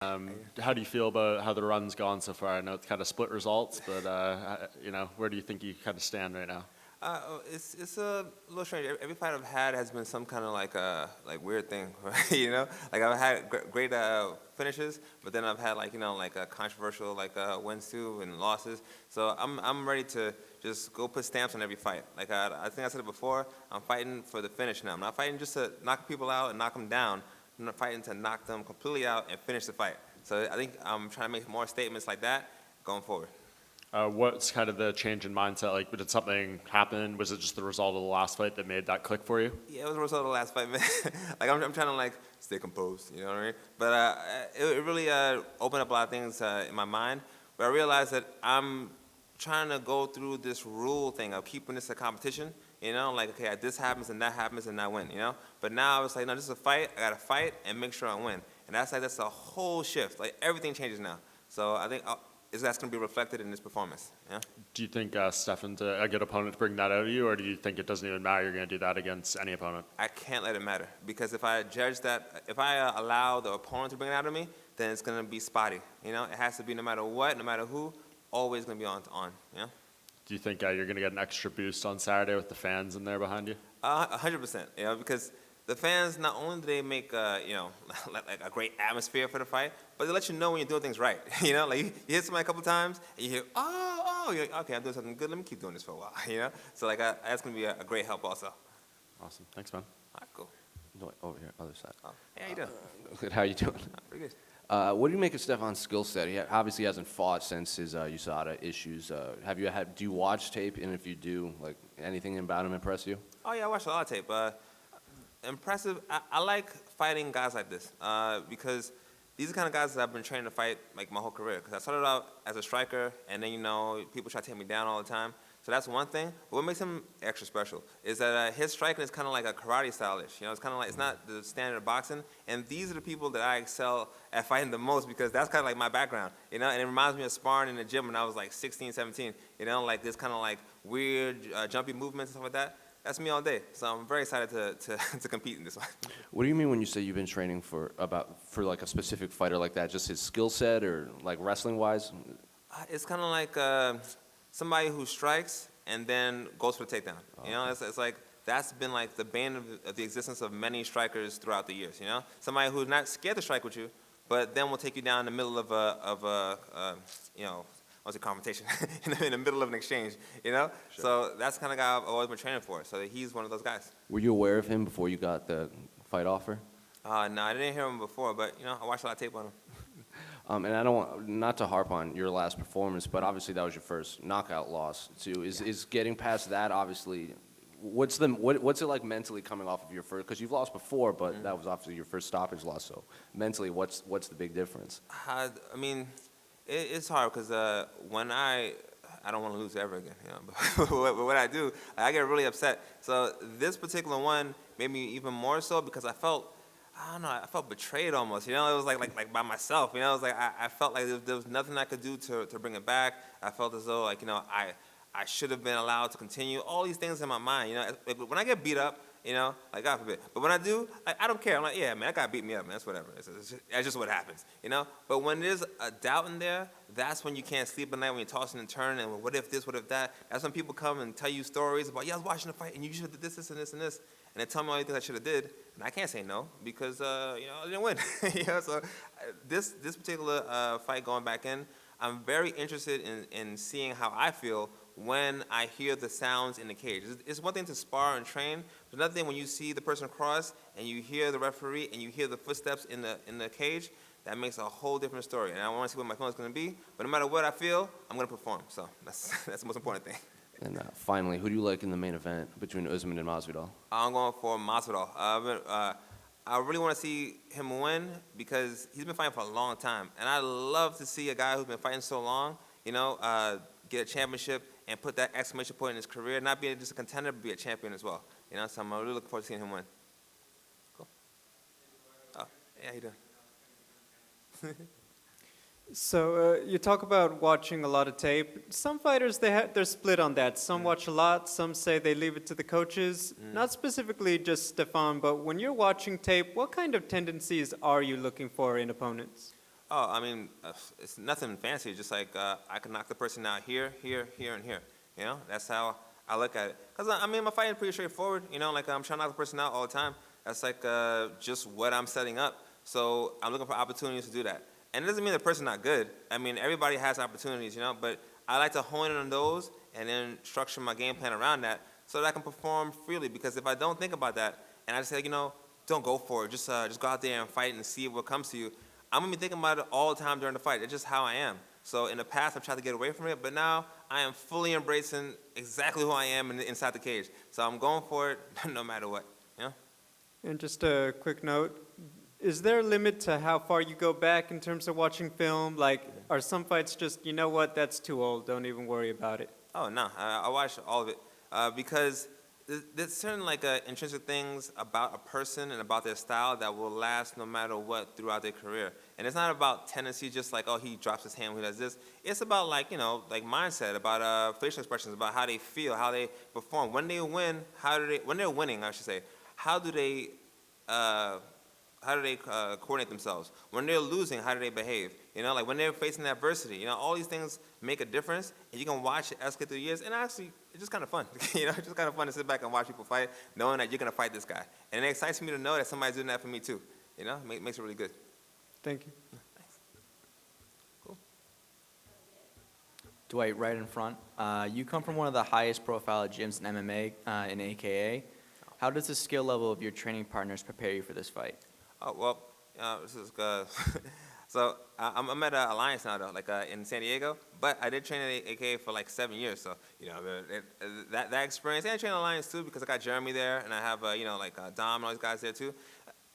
How do you feel about how the run's gone so far? I know it's kind of split results, but where do you think you kind of stand right now? It's a little strange. Every fight I've had has been some kind of like weird thing, right? Like I've had great finishes, but then I've had like controversial wins too and losses. So I'm ready to just go put stamps on every fight. Like I think I said it before. I'm fighting for the finish now. I'm not fighting just to knock people out and knock them down. I'm not fighting to knock them completely out and finish the fight. So I think I'm trying to make more statements like that going forward. What's kind of the change in mindset? Like, did something happen? Was it just the result of the last fight that made that click for you? Yeah, it was a result of the last fight, man. Like I'm trying to stay composed, you know what I mean? But it really opened up a lot of things in my mind. But I realized that I'm trying to go through this rule thing of keeping this a competition. Like okay, this happens and I win. But now I was like, no, this is a fight. I gotta fight and make sure I win. And that's a whole shift. Like everything changes now. So I think that's going to be reflected in this performance. Yeah. Do you think Stefan's a good opponent to bring that out of you, or do you think it doesn't even matter? You're going to do that against any opponent? I can't let it matter because if I judge that, if I allow the opponent to bring it out of me, then it's going to be spotty. It has to be no matter what, no matter who, always going to be on. Yeah. Do you think you're going to get an extra boost on Saturday with the fans in there behind you? 100%. Because the fans, not only do they make like a great atmosphere for the fight, but they let you know when you're doing things right. Like you hit somebody a couple times and you hear, you're like, okay, I'm doing something good. Let me keep doing this for a while. So like that's gonna be a great help also. Awesome, thanks, man. All right, cool. No, over here, other side. Oh, hey, how you doing? Good. How you doing? Pretty good. What do you make of Stefan's skill set? He obviously hasn't fought since his USADA issues. Do you watch tape? And if you do, like anything about him impress you? Oh yeah, I watched a lot of tape. Impressive. I like fighting guys like this because these are the kind of guys that I've been training to fight like my whole career. Because I started out as a striker, and then people try to take me down all the time. So that's one thing. But what makes him extra special is that his striking is kind of like a karate stylish. It's kind of like it's not the standard of boxing. And these are the people that I excel at fighting the most because that's kind of like my background. And it reminds me of sparring in the gym when I was like 16, 17. Like this kind of like weird jumpy movements and stuff like that. That's me all day. So I'm very excited to compete in this one. What do you mean when you say you've been training for like a specific fighter like that? Just his skill set or like wrestling wise? It's kind of like somebody who strikes and then goes for the takedown. It's like that's been like the bane of the existence of many strikers throughout the years. Somebody who's not scared to strike with you, but then will take you down in the middle of a confrontation in the middle of an exchange, Sure. So that's the kind of guy I've always been training for. So he's one of those guys. Were you aware of him before you got the fight offer? No, I didn't hear him before, but I watched a lot of tape on him. And I don't want not to harp on your last performance, but obviously that was your first knockout loss too. Is getting past that obviously? What's it like mentally coming off of your first? Because you've lost before, but that was obviously your first stoppage loss. So mentally, what's the big difference? I mean. It's hard because when I don't want to lose ever again, but when I do, I get really upset. So this particular one made me even more so because I felt betrayed almost. It was like by myself. It was like I felt like there was nothing I could do to bring it back. I felt as though I should have been allowed to continue. All these things in my mind. When I get beat up. Like God forbid. But when I do, I don't care. I'm like, yeah, man, that guy beat me up, man. That's whatever. That's just what happens, But when there's a doubt in there, that's when you can't sleep at night when you're tossing and turning and what if this, what if that. That's when people come and tell you stories about, yeah, I was watching the fight and you should have did this, and this, and this. And they tell me all the things I should have did. And I can't say no because, I didn't win. So this particular fight going back in, I'm very interested in seeing how I feel when I hear the sounds in the cage. It's one thing to spar and train, but another thing when you see the person cross and you hear the referee and you hear the footsteps in the cage, that makes a whole different story. And I want to see what my feeling's going to be, but no matter what I feel, I'm going to perform. So that's the most important thing. And finally, who do you like in the main event between Usman and Masvidal? I'm going for Masvidal. I really want to see him win because he's been fighting for a long time. And I love to see a guy who's been fighting so long, get a championship and put that exclamation point in his career, not be just a contender, but be a champion as well. So I'm really looking forward to seeing him win. Cool. Oh, yeah, how you doing? So you talk about watching a lot of tape. Some fighters, they're split on that. Some watch a lot. Some say they leave it to the coaches. Not specifically just Stefan, but when you're watching tape, what kind of tendencies are you looking for in opponents? Oh, I mean, it's nothing fancy. Just like I can knock the person out here, here, here, and here. You know, that's how I look at it. Cause I mean, my fighting pretty straightforward. You know, like I'm trying to knock the person out all the time. That's like just what I'm setting up. So I'm looking for opportunities to do that. And it doesn't mean the person's not good. I mean, everybody has opportunities, you know. But I like to hone in on those and then structure my game plan around that so that I can perform freely. Because if I don't think about that and I just say, you know, don't go for it. Just go out there and fight and see what comes to you. I'm gonna be thinking about it all the time during the fight. It's just how I am. So in the past, I've tried to get away from it, but now I am fully embracing exactly who I am inside the cage. So I'm going for it no matter what. Yeah. And just a quick note, is there a limit to how far you go back in terms of watching film? Like, are some fights just, you know what, that's too old, don't even worry about it? Oh no, I watch all of it because there's certain like intrinsic things about a person and about their style that will last no matter what throughout their career. And it's not about tendency, just like, oh, he drops his hand, he does this. It's about like, you know, like mindset, about facial expressions, about how they feel, how they perform. When they win, when they're winning, I should say, how do they coordinate themselves? When they're losing, how do they behave? You know, like when they're facing adversity, you know, all these things make a difference, and you can watch it escalate through the years, and actually, it's just kind of fun. You know, it's just kind of fun to sit back and watch people fight, knowing that you're going to fight this guy. And it excites me to know that somebody's doing that for me, too. You know, makes it really good. Thank you. Thanks. Cool. Dwight, right in front. You come from one of the highest profile gyms in MMA, in AKA. How does the skill level of your training partners prepare you for this fight? Oh, well, this is good. So I'm at Alliance now, though, like in San Diego. But I did train at AKA for like 7 years. So, you know, that experience. And I train at Alliance, too, because I got Jeremy there. And I have, you know, like Dom and all these guys there, too.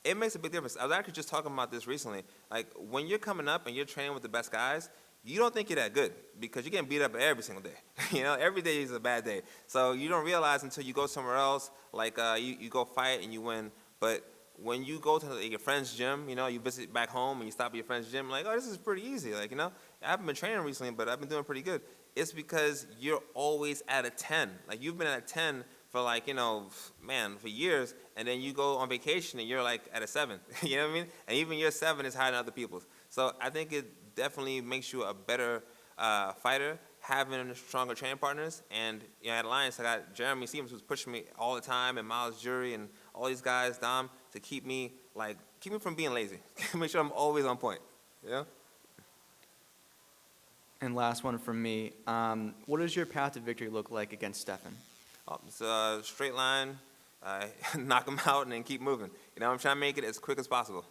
It makes a big difference. I was actually just talking about this recently. Like, when you're coming up and you're training with the best guys, you don't think you're that good because you're getting beat up every single day. You know, every day is a bad day. So you don't realize until you go somewhere else, like you go fight and you win. But when you go to like, your friend's gym, you know, you visit back home and you stop at your friend's gym, like, oh, this is pretty easy. Like, you know, I haven't been training recently, but I've been doing pretty good. It's because you're always at a 10. Like, you've been at a 10 for like, you know, man, for years, and then you go on vacation and you're like at a 7. You know what I mean? And even your 7 is higher than other people's. So I think it definitely makes you a better fighter, having stronger training partners. And you know, at Alliance, I got Jeremy Stevens, who's pushing me all the time, and Miles Jury, and all these guys, Dom, to keep me from being lazy. Make sure I'm always on point. Yeah. And last one from me. What does your path to victory look like against Stefan? Oh, it's a straight line, knock him out, and then keep moving. You know, I'm trying to make it as quick as possible.